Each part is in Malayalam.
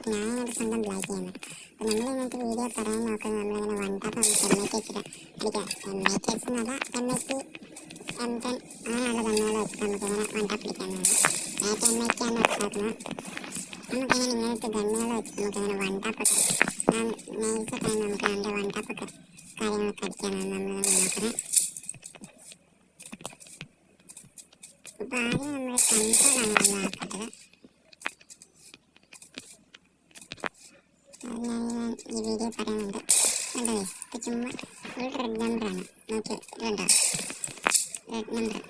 എന്നിട്ട് ഞാൻ അതിനകത്ത് സ്വന്തം ബ്ലാക്ക് ചെയ്യുന്നു. അപ്പോൾ നമ്മൾ ഇങ്ങനത്തെ വീഡിയോ പറയാൻ നോക്കുന്നത് നമ്മളിങ്ങനെ വൺ ടാപ്പ് നമുക്ക് MH വെച്ചിട്ട് അടിക്കാം. MH എന്നല്ല MH M10 അങ്ങനെയുള്ള ഗണ്ണുകൾ വെച്ചിട്ട് നമുക്കിങ്ങനെ വൺ ടാപ്പ് പിടിക്കാവുന്നതാണ്. നേരത്തെ MH ആണ് എടുത്താക്കുന്നത്. നമുക്കിങ്ങനെ ഇങ്ങനത്തെ ഗണ്ണുകൾ വെച്ചിട്ട് നമുക്കിങ്ങനെ വൺ ടാപ്പൊക്കെ നൈസൊക്കെ നമുക്ക് അതിൻ്റെ വൺ ടാപ്പൊക്കെ കാര്യങ്ങളൊക്കെ അടിക്കാനാണ് നമ്മൾ നോക്കുന്നത്. അപ്പോൾ ആദ്യം നമ്മൾ കൺട്രോളാണ് നമ്മൾ ആക്കേണ്ടത്. അത് ഞാൻ ഈ വീഡിയോ പറയുന്നുണ്ട്. കണ്ടോ ഇപ്പോൾ ചുമ്മാ ഒരു റെഡ് നമ്പറാണ്. നോക്കി ഇതുണ്ടോ റെഡ് നമ്പർ.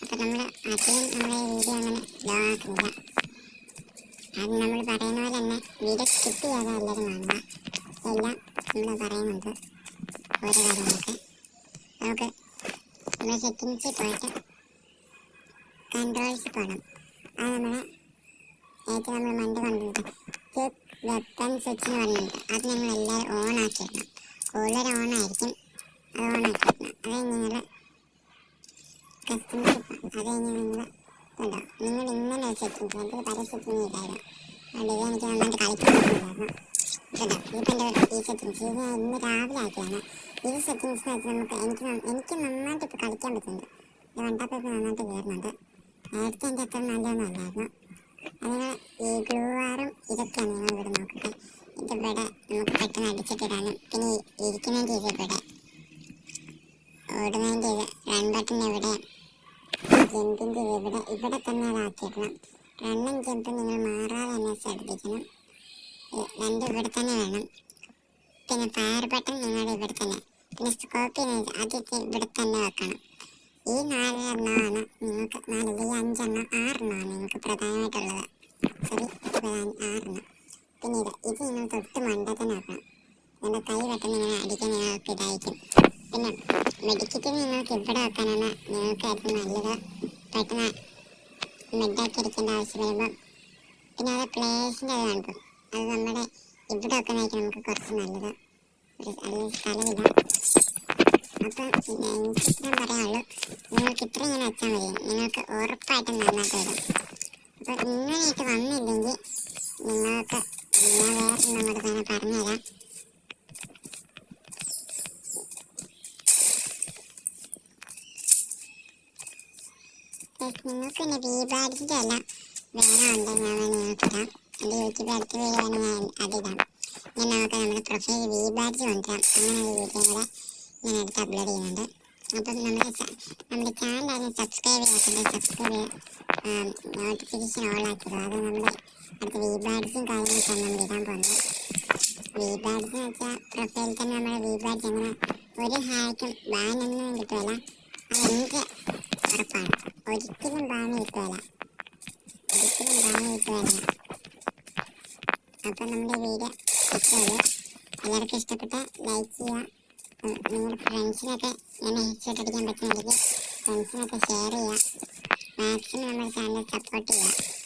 അപ്പോൾ നമ്മൾ ആദ്യം നമ്മളെ വീഡിയോ അങ്ങനെ ലോ ആക്കുന്നില്ല. അത് നമ്മൾ പറയുന്ന പോലെ തന്നെ വീഡിയോ സ്കിപ്പ് ചെയ്യാതെ എല്ലാവരും കാണുക. എല്ലാം നമ്മൾ പറയുന്നുണ്ട് ഓരോ കാര്യങ്ങളൊക്കെ. നമുക്ക് നമ്മൾ സെറ്റിങ്സിൽ പോയിട്ട് കൺട്രോൾസ് പോകണം. അത് നമ്മളെ ഏറ്റവും നമ്മൾ മണ്ട് കണ്ടിട്ട് ക്വിക്ക് വെപ്പൺ സ്വിച്ച് എന്ന് പറഞ്ഞിട്ട് അത് നിങ്ങൾ എല്ലാവരും ഓൺ ആക്കിയിടണം. കൂടുതൽ ഓൺ ആയിരിക്കും, അത് ഓൺ ആക്കിയിടണം. അത് കഴിഞ്ഞ് നിങ്ങൾ കസ്റ്റമർ അത് കഴിഞ്ഞ് നിങ്ങൾ ഉണ്ടോ നിങ്ങൾ ഇങ്ങനെ സെറ്റിങ്സ് എനിക്ക് പല സെറ്റിംഗ് ഇല്ലായിരുന്നു. അതുകൊണ്ട് ഇത് എനിക്ക് നന്നായിട്ട് കളിക്കാൻ പറ്റുന്നില്ലായിരുന്നു. കേട്ടോ ഇതിപ്പോൾ എൻ്റെ ഈ സെറ്റിങ്സ് ഇത് ഞാൻ ഇന്ന് രാവിലെ ആക്കിയാണ്. ഈ സെറ്റിങ്സ് വെച്ച് എനിക്ക് നന്നായിട്ട് ഇപ്പോൾ കളിക്കാൻ പറ്റുന്നുണ്ട്. ഇത് വൺ ടാപ്പ് ഇപ്പോൾ നന്നായിട്ട് കയറുന്നുണ്ട്. നേരത്തെ എൻ്റെ അത്ര നല്ലതൊന്നും അല്ലായിരുന്നു. അതിന് ഈ ഗ്ലൂ വാറും ഇതൊക്കെയാണ് നിങ്ങൾ ഇവിടെ നോക്കട്ടെ. ഇതിവിടെ നമുക്ക് പെട്ടെന്ന് അടിച്ചിട്ടിടാനും പിന്നെ ഇരിക്കുന്നതിൻ്റെ ഇത് ഇവിടെ ഓടുന്നതിൻ്റെ ഇത് റൺ ബട്ടൺ എവിടെ ജമ്പിൻ്റെ ഇവിടെ തന്നെ അതാക്കിയിടണം. റണ്ണും ജമ്പും നിങ്ങൾ മാറാതെ തന്നെ ശ്രദ്ധിക്കണം. രണ്ട് ഇവിടെ തന്നെ വേണം. പിന്നെ ഫയർ ബട്ടൺ നിങ്ങൾ ഇവിടെ തന്നെ. പിന്നെ സ്കോപ്പ് ആദ്യത്തെ ഇവിടെ തന്നെ വെക്കണം. ഈ 4 എണ്ണമാണ് നിങ്ങൾക്ക് 4 ഈ 5 എണ്ണം 6 എണ്ണമാണ് നിങ്ങൾക്ക് പ്രധാനമായിട്ടുള്ളത്. സോറി 6 എണ്ണം. പിന്നെ ഇത് നിങ്ങൾ തൊട്ട് മണ്ട തന്നെ വെക്കണം. നിങ്ങളുടെ കൈ പെട്ടെന്ന് ഇങ്ങനെ അടിക്കാൻ നിങ്ങൾക്ക് ഇതായിരിക്കും. പിന്നെ മെഡിക്കറ്റ് നിങ്ങൾക്ക് ഇവിടെ വെക്കാനാണ് നിങ്ങൾക്കായിരിക്കും നല്ലത്. പെട്ടെന്ന് മെഡാക്കി അടിക്കേണ്ട ആവശ്യം വരുമ്പം പിന്നെ അത് പ്ലേസിൻ്റെ അത് കാണിക്കും. അത് നമ്മുടെ ഇവിടെ വെക്കുന്നതായിരിക്കും നമുക്ക് കുറച്ച് നല്ലത്. അല്ലെങ്കിൽ സ്ഥലമില്ല. അപ്പം എനിക്ക് ഇത്രയും പറയാനുള്ളൂ. നിങ്ങൾക്ക് ഇത്ര ഇങ്ങനെ വെച്ചാൽ മതി. നിങ്ങൾക്ക് ഉറപ്പായിട്ടും നന്നായിട്ട് വരും. അപ്പം ഇങ്ങനെയൊക്കെ വന്നില്ലെങ്കിൽ നിങ്ങൾക്ക് ഞാൻ വേറെ നമ്മുടെ തന്നെ പറഞ്ഞുതരാം. നിങ്ങൾക്ക് പിന്നെ വീബാഡിൻ്റെ അല്ല വേറെ ഉണ്ടെങ്കിൽ ഞാൻ നിങ്ങൾക്കിടാം. എൻ്റെ യൂട്യൂബിൽ അടുത്ത വീഡിയോ ഞാൻ അതിടാം. ഞാൻ നമുക്ക് നമ്മുടെ പ്രൊഫൈൽ വീബാഡ്ജ് കൊണ്ടുവരാം. അങ്ങനെ ഒരു വീഡിയോ കൂടെ ഞാൻ എടുത്ത് അപ്ലോഡ് ചെയ്യുന്നുണ്ട്. അപ്പം നമ്മുടെ ചാനൽ ആദ്യം സബ്സ്ക്രൈബ് ചെയ്യാത്തത് സബ്സ്ക്രൈബ് നോട്ടിഫിക്കേഷൻ ഓൾ ആക്കുക. അത് നമ്മുടെ അടുത്ത വീബാഡ്ജും കാര്യങ്ങളൊക്കെയാണ് നമ്മൾ ഇടാൻ പോകുന്നത്. വീബാഡ്ജ് എന്ന് വെച്ചാൽ പ്രൊഫൈലിൽ തന്നെ നമ്മുടെ വീബാഡ്ജ് അങ്ങനെ ഒരു ഹാക്കും ബാനൊന്നും കിട്ടുകയില്ല. അതെനിക്ക് ഉറപ്പാണ്. ഒരിക്കലും ബാന് കിട്ടുകയില്ല. അപ്പം നമ്മുടെ വീഡിയോ ഇഷ്ടമുള്ളൂ. എല്ലാവർക്കും ഇഷ്ടപ്പെട്ട ലൈക്ക് ചെയ്യുക. നിങ്ങളുടെ ഫ്രണ്ട്സിനൊക്കെ ഇങ്ങനെ ഹെഡ്സെറ്റ് അടിക്കാൻ പറ്റുന്നുണ്ടെങ്കിൽ ഫ്രണ്ട്സിനൊക്കെ ഷെയർ ചെയ്യുക. മാക്സിമം നമ്മുടെ ചാനൽ സപ്പോർട്ട് ചെയ്യുക.